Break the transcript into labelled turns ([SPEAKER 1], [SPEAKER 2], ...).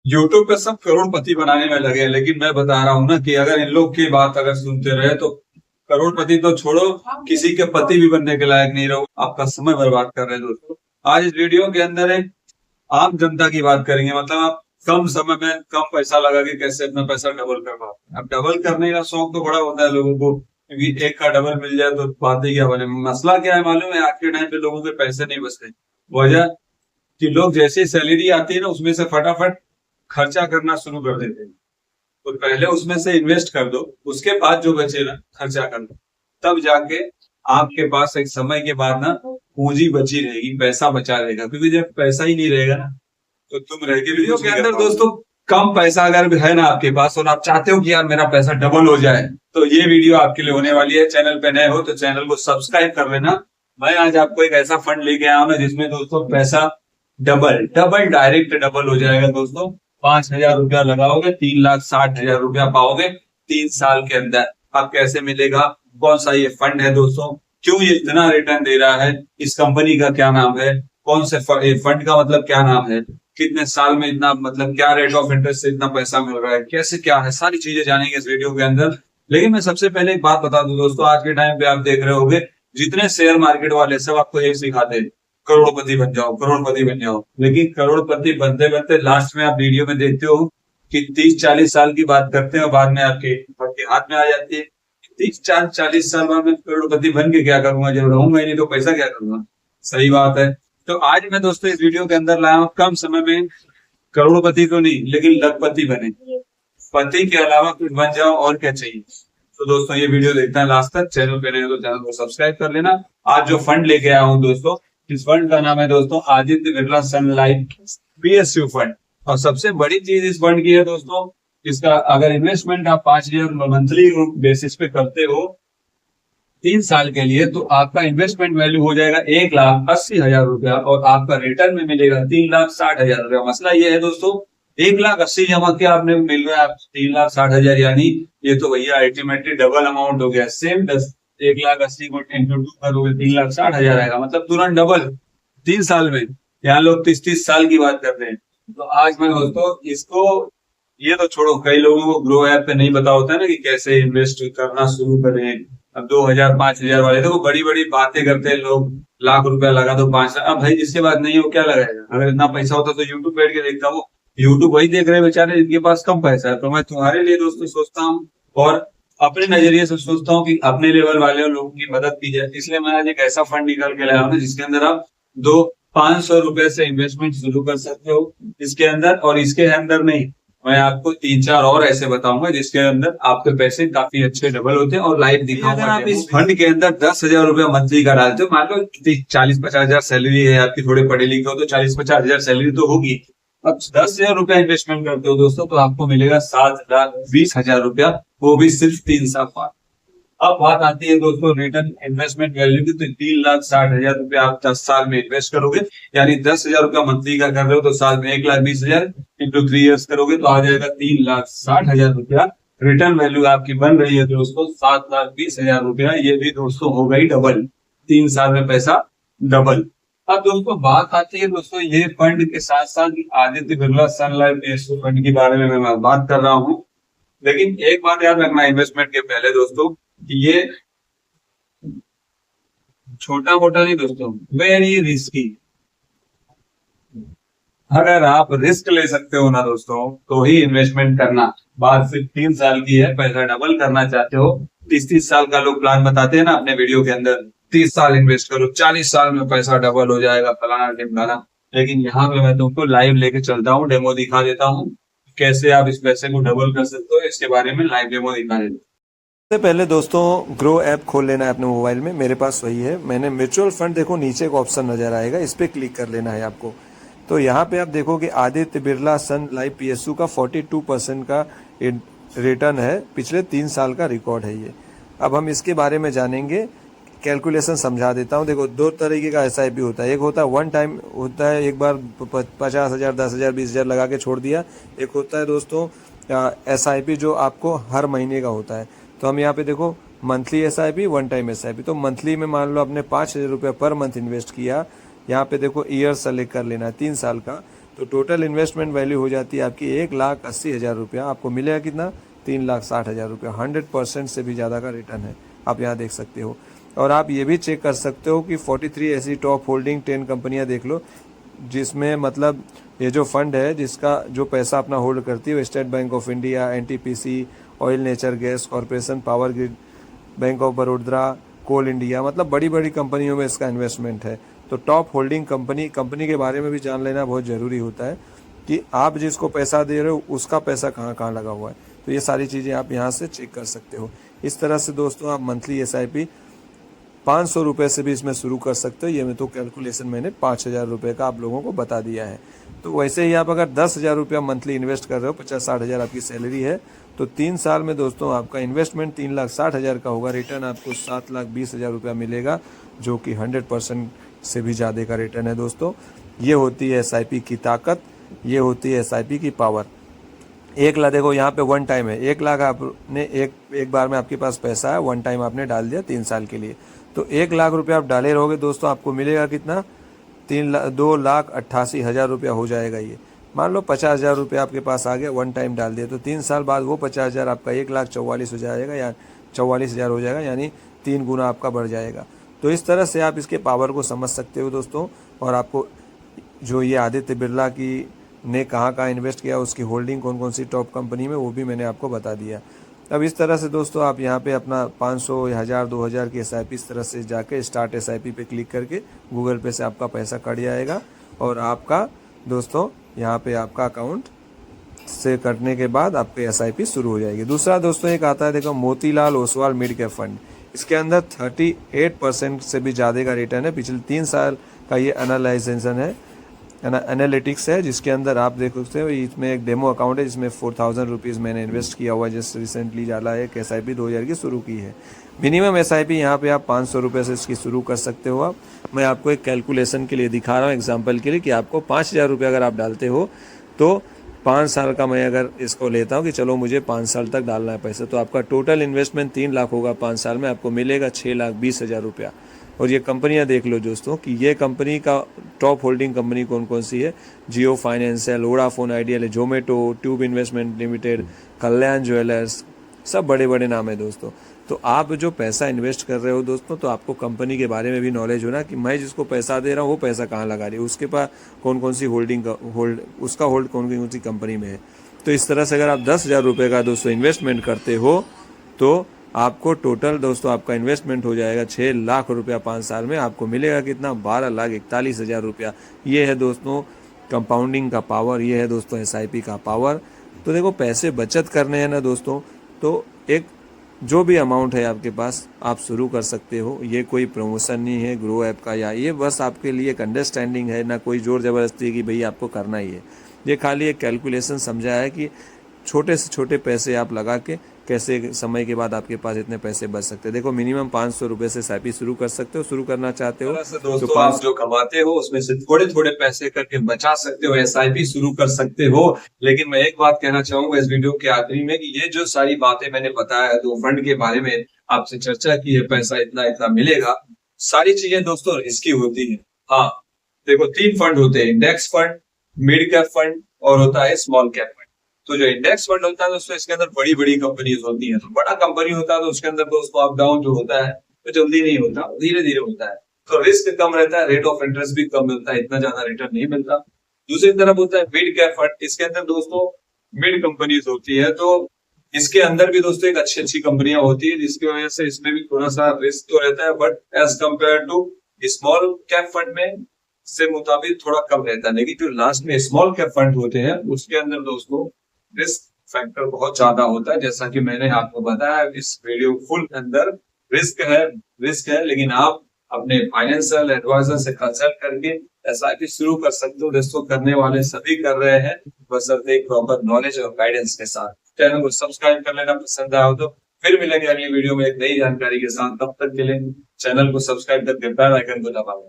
[SPEAKER 1] YouTube पे सब करोड़पति बनाने में लगे हैं, लेकिन मैं बता रहा हूँ ना कि अगर इन लोग की बात अगर सुनते रहे तो करोड़पति तो छोड़ो, किसी के पति भी बनने के लायक नहीं रहो। आपका समय बर्बाद कर रहे हैं दोस्तों। आज इस वीडियो के अंदर एक आम जनता की बात करेंगे, मतलब आप कम समय में कम पैसा लगा के कैसे अपना पैसा डबल कर पाओ। अब डबल करने का शौक तो बड़ा होता है लोगों को, क्योंकि एक का डबल मिल जाए तो बात ही क्या बने। मसला क्या है मालूम है? आज के टाइम पे लोगों के पैसे नहीं बचते। वजह कि लोग जैसे सैलरी आती है ना, उसमें से फटाफट खर्चा करना शुरू कर देते हैं। तो पहले उसमें से इन्वेस्ट कर दो, उसके बाद जो बचे ना खर्चा कर दो, तब जाके आपके पास एक समय के बाद ना पूंजी बची रहेगी, पैसा बचा रहेगा। क्योंकि जब पैसा ही नहीं रहेगा ना, तो तुम रह के वीडियो के अंदर दोस्तों कम पैसा अगर है ना आपके पास और आप चाहते हो कि यार मेरा पैसा डबल हो जाए, तो ये वीडियो आपके लिए होने वाली है। चैनल पे नए हो तो चैनल को सब्सक्राइब कर लेना। मैं आज आपको एक ऐसा फंड लेके आया हूं ना, जिसमें दोस्तों पैसा डबल डबल डायरेक्ट डबल हो जाएगा दोस्तों। 5,000 रुपया लगाओगे, 3,60,000 रुपया पाओगे 3 साल के अंदर। अब कैसे मिलेगा, कौन सा ये फंड है दोस्तों, क्यों ये इतना रिटर्न दे रहा है, इस कंपनी का क्या नाम है, कौन से फंड का मतलब क्या नाम है, कितने साल में इतना मतलब क्या रेट ऑफ इंटरेस्ट से इतना पैसा मिल रहा है, कैसे क्या है, सारी चीजें जानेंगे इस वीडियो के अंदर। लेकिन मैं सबसे पहले एक बात बता दूं दोस्तों, आज के टाइम पे आप देख रहे होंगे जितने शेयर मार्केट वाले सब आपको यही सिखाते हैं, करोड़पति बन जाओ, करोड़पति बन जाओ। लेकिन करोड़पति बनते बनते लास्ट में आप वीडियो में देखते हो कि 30-40 साल की बात करते हैं और बाद में आपके हाथ में आ जाती है। 30-40 साल बाद में करोड़पति बन के क्या करूंगा, जब रहूंगा ही नहीं तो पैसा क्या करूंगा। सही बात है। तो आज मैं दोस्तों इस वीडियो के अंदर लाया हूँ कम समय में करोड़पति तो नहीं लेकिन लखपति बने, पति के अलावा कुछ बन जाओ, और क्या चाहिए। तो दोस्तों ये वीडियो देखना है लास्ट तक। चैनल पे नए हो तो चैनल को सब्सक्राइब कर लेना। आज जो फंड लेके आया हूँ दोस्तों, इस फंड का नाम है दोस्तों आदित्य बिरला सन लाइफ PSU फंड। और सबसे बड़ी चीज इस फंड की है दोस्तों, इसका अगर इन्वेस्टमेंट आप 5 ईयर मंथली बेसिस पे करते हो 3 साल के लिए, तो आपका इन्वेस्टमेंट वैल्यू हो जाएगा 1,80,000 रुपया और आपका रिटर्न में मिलेगा 3,60,000 रुपया। मसला ये है दोस्तों, 1,80,000 जमा किया आपने, मिल रहा है आप 3,60,000, यानी ये तो भैया अल्टीमेटली डबल अमाउंट हो गया। सेम 1,80,000 को इंटू 2 करोगे 3,60,000 आएगा, मतलब तुरंत डबल 3 साल में। यहाँ लोग 30-30 साल की बात करते हैं। तो आज मैं दोस्तों इसको, ये तो छोड़ो, कई लोगों को ग्रो ऐप पे नहीं पता होता है ना कि कैसे इन्वेस्ट करना शुरू करें। अब 2,000-5,000 वाले देखो बड़ी बड़ी बातें करते हैं लोग, लाख रुपया लगा दो 5 साल। अब भाई जिसके पास नहीं हो क्या लगाएगा? अगर इतना पैसा होता तो यूट्यूब बैठ के देखता हूँ। यूट्यूब वही देख रहे हैं बेचारे जिनके पास कम पैसा है। तो मैं तुम्हारे लिए दोस्तों सोचता हूँ और अपने नजरिए से सोचता हूँ कि अपने लेवल वाले लोगों की मदद की जाए। इसलिए मैं आज एक ऐसा फंड निकाल के लाया हूँ ना, जिसके अंदर आप दो 500 रुपए से इन्वेस्टमेंट शुरू कर सकते हो इसके अंदर। और इसके अंदर नहीं, मैं आपको 3-4 और ऐसे बताऊंगा जिसके अंदर आपके पैसे काफी अच्छे डबल होते हैं और लाइव दिखाऊंगा। अगर आप इस फंड के अंदर 10,000 रुपया मंथली का डालते हो, मान लो 40-50 हजार सैलरी है आपकी, थोड़े पढ़े लिखे हो तो 40-50 हजार सैलरी तो होगी। अब 10,000 रुपया इन्वेस्टमेंट करते हो दोस्तों, तो आपको मिलेगा 7,20,000 रुपया, वो भी सिर्फ 3 साल बाद। अब बात आती है दोस्तों रिटर्न इन्वेस्टमेंट वैल्यू की। तो 3,60,000 रुपया आप 10 साल में इन्वेस्ट करोगे, यानी 10,000 रुपया मंथली का कर रहे हो तो साल में 1,20,000 इंटू 3 ईयर्स करोगे तो आ जाएगा 3,60,000 रुपया। रिटर्न वैल्यू आपकी बन रही है दोस्तों 7,20,000 रुपया। ये भी दोस्तों हो गई डबल, 3 साल में पैसा डबल। अब दोस्तों बात आती है दोस्तों ये फंड के साथ साथ आदित्य बिरला सन लाइफ PSU फंड के बारे में मैं बात कर रहा हूँ। लेकिन एक बात याद रखना इन्वेस्टमेंट के पहले दोस्तों, ये छोटा मोटा नहीं दोस्तों, वेरी रिस्की। अगर आप रिस्क ले सकते हो ना दोस्तों, तो ही इन्वेस्टमेंट करना। बात सिर्फ 3 साल की है, पैसा डबल करना चाहते हो, 30-30 साल का लोग प्लान बताते हैं ना अपने वीडियो के अंदर, 30 साल इन्वेस्ट करो, 40 साल में पैसा डबल हो जाएगा, फलाना ढिमकाना। लेकिन यहाँ पे मैं तुमको लाइव लेके चलता हूँ, डेमो दिखा देता हूँ कैसे आप इस पैसे को डबल कर सकते हो। इसके बारे में लाइव डेमो दिखा देता हूँ।
[SPEAKER 2] सबसे पहले दोस्तों ग्रो ऐप खोल लेना है अपने मोबाइल में। मेरे पास वही है। मैंने म्यूचुअल फंड, देखो नीचे एक ऑप्शन नजर आएगा, इस पर क्लिक कर लेना है आपको। तो यहाँ पे आप देखोगे आदित्य बिरला सन लाइफ PSU का 42% का रिटर्न है, पिछले 3 साल का रिकॉर्ड है ये। अब हम इसके बारे में जानेंगे, कैलकुलेशन समझा देता हूँ। देखो 2 तरीके का SIP होता है। एक होता है वन टाइम होता है, एक बार 50,000, 10,000, 20,000 लगा के छोड़ दिया। एक होता है दोस्तों SIP जो आपको हर महीने का होता है। तो हम यहाँ पे देखो monthly SIP, one time SIP। तो मंथली में मान लो आपने 5,000 रुपया पर मंथ इन्वेस्ट किया। यहाँ पे देखो ईयर सेलेक्ट कर लेना है 3 साल का। तो टोटल इन्वेस्टमेंट वैल्यू हो जाती है आपकी 1,80,000 रुपया। आपको मिलेगा कितना? 3,60,000 रुपया। 100% से भी ज़्यादा का रिटर्न है, आप यहाँ देख सकते हो। और आप ये भी चेक कर सकते हो कि 43 ऐसी टॉप होल्डिंग 10 कंपनियाँ देख लो, जिसमें मतलब ये जो फंड है जिसका जो पैसा अपना होल्ड करती है वो State Bank of India, NTPC, oil nature gas corporation, power grid, bank of Baroda, coal India, मतलब बड़ी बड़ी कंपनियों में इसका इन्वेस्टमेंट है। तो टॉप होल्डिंग कंपनी के बारे में भी जान लेना बहुत ज़रूरी होता है कि आप जिसको पैसा दे रहे हो उसका पैसा कहाँ कहाँ लगा हुआ है। तो ये सारी चीज़ें आप यहाँ से चेक कर सकते हो। इस तरह से दोस्तों आप मंथली SIP 500 रुपये से भी इसमें शुरू कर सकते हो। ये मैं तो कैलकुलेशन मैंने 5,000 रुपये का आप लोगों को बता दिया है। तो वैसे ही आप अगर 10,000 रुपया मंथली इन्वेस्ट कर रहे हो, 50-60,000 आपकी सैलरी है, तो 3 साल में दोस्तों आपका इन्वेस्टमेंट 3,60,000 का होगा। रिटर्न आपको 7,20,000 रुपया मिलेगा, जो कि 100% से भी ज़्यादा का रिटर्न है दोस्तों। ये होती है SIP की ताकत, ये होती है SIP की पावर। 1,00,000 देखो यहाँ पे 1 टाइम है, 1,00,000 आपने एक बार में आपके पास पैसा है, 1 टाइम आपने डाल दिया 3 साल के लिए। तो 1,00,000 रुपया आप डाले रहोगे दोस्तों, आपको मिलेगा कितना? 2,88,000 रुपया हो जाएगा ये। मान लो 50,000 रुपया आपके पास आ गया, 1 टाइम डाल दिया, तो 3 साल बाद वो 50,000 आपका 1,44,000 हो जाएगा, या 44,000 हो जाएगा, यानी 3 गुना आपका बढ़ जाएगा। तो इस तरह से आप इसके पावर को समझ सकते हो दोस्तों। और आपको जो ये आदित्य बिरला की ने कहाँ कहाँ इन्वेस्ट किया, उसकी होल्डिंग कौन कौन सी टॉप कंपनी में, वो भी मैंने आपको बता दिया। अब इस तरह से दोस्तों आप यहाँ पे अपना 500, 1,000, 2,000 की SIP इस तरह से जाके स्टार्ट SIP पे क्लिक करके गूगल पे से आपका पैसा कट जाएगा, और आपका दोस्तों यहाँ पे आपका अकाउंट से कटने के बाद आपके SIP शुरू हो जाएगी। दूसरा दोस्तों एक आता है, देखो, Motilal Oswal mid cap fund. इसके अंदर 38% से भी ज़्यादा का रिटर्न है। पिछले 3 साल का ये एनालिटिक्स है, जिसके अंदर आप देख सकते हो इसमें एक डेमो अकाउंट है जिसमें 4,000 रुपीज़ मैंने इन्वेस्ट किया हुआ है, जिस रिसेंटली डाला है। एक SIP 2,000 की शुरू की है। मिनिमम SIP यहाँ पे आप 500 रुपये से इसकी शुरू कर सकते हो। मैं आपको एक कैलकुलेशन के लिए दिखा रहा हूँ, एग्जाम्पल के लिए, कि आपको 5,000 रुपये अगर आप डालते हो तो 5 साल का मैं अगर इसको लेता हूँ कि चलो मुझे 5 साल तक डालना है पैसा, तो आपका टोटल इन्वेस्टमेंट 3 लाख होगा। 5 साल में आपको मिलेगा 6,20,000 रुपया। और ये कंपनियां देख लो दोस्तों कि ये कंपनी का टॉप होल्डिंग कंपनी कौन कौन सी है। Jio financial, Vodafone Idea, Zomato, tube investment limited, Kalyan jewellers, सब बड़े बड़े नाम है दोस्तों। तो आप जो पैसा इन्वेस्ट कर रहे हो दोस्तों, तो आपको कंपनी के बारे में भी नॉलेज होना कि मैं जिसको पैसा दे रहा हूँ वो पैसा कहाँ लगा रही है, उसके पास कौन कौन सी उसका होल्ड कौन कौन सी कंपनी में है। तो इस तरह से अगर आप 10,000 रुपये का दोस्तों इन्वेस्टमेंट करते हो तो आपको टोटल दोस्तों आपका इन्वेस्टमेंट हो जाएगा 6 लाख रुपया। 5 साल में आपको मिलेगा कितना? 12,41,000 रुपया। ये है दोस्तों कंपाउंडिंग का पावर, ये है दोस्तों SIP का पावर। तो देखो, पैसे बचत करने हैं ना दोस्तों, तो एक जो भी अमाउंट है आपके पास आप शुरू कर सकते हो। ये कोई प्रमोशन नहीं है ग्रो ऐप का, या ये बस आपके लिए एक अंडरस्टैंडिंग है, ना कोई जोर ज़बरदस्ती है कि भाई आपको करना ही है। ये खाली एक कैलकुलेशन समझा है कि छोटे से छोटे पैसे आप लगा के कैसे समय के बाद आपके पास इतने पैसे बच सकते हैं। देखो, मिनिमम 500 रुपये से SIP शुरू कर सकते हो। शुरू करना चाहते हो
[SPEAKER 1] तो आप जो कमाते हो उसमें से थोड़े थोड़े पैसे करके बचा सकते हो, SIP शुरू कर सकते हो। लेकिन मैं एक बात कहना चाहूंगा इस वीडियो के आखिरी में कि ये जो सारी बातें मैंने बताया है, तो फंड के बारे में आपसे चर्चा की है, पैसा इतना इतना मिलेगा, सारी चीजें दोस्तों रिस्की होती है। हाँ देखो, 3 फंड होते हैं, index fund, mid cap fund और होता है स्मॉल कैप फंड। तो जो इंडेक्स फंड होता है दोस्तों, इसके अंदर बड़ी बड़ी कंपनीज होती हैं। तो बड़ा कंपनी होता है तो उसके अंदर दोस्तों अप डाउन जो होता है तो जल्दी नहीं होता, धीरे धीरे होता है। तो रिस्क कम रहता है, रेट ऑफ इंटरेस्ट भी कम मिलता है, इतना ज्यादा रिटर्न नहीं मिलता। दूसरी तरफ होता है मिड कैप फंड। इसके अंदर दोस्तों मिड कंपनीज होती है, तो इसके अंदर भी दोस्तों एक अच्छी अच्छी कंपनियां होती है, जिसकी वजह से इसमें भी थोड़ा सा रिस्क तो रहता है, but as compare to small cap fund में से मुताबिक थोड़ा कम रहता है। लेकिन जो लास्ट में स्मॉल कैप फंड होते हैं उसके अंदर दोस्तों रिस्क फैक्टर बहुत ज्यादा होता है। जैसा कि मैंने आपको बताया इस वीडियो फुल अंदर रिस्क है, लेकिन आप अपने फाइनेंशियल एडवाइजर से कंसल्ट करके SIP शुरू कर सकते हो। दोस्तों करने वाले सभी कर रहे हैं, बशर्ते एक प्रॉपर नॉलेज और गाइडेंस के साथ। चैनल को सब्सक्राइब कर लेना, पसंद आया हो तो। फिर मिलेंगे अगली वीडियो में एक नई जानकारी के साथ। तब तक के लिए चैनल को सब्सक्राइब करके बेल आइकन को दबाएं।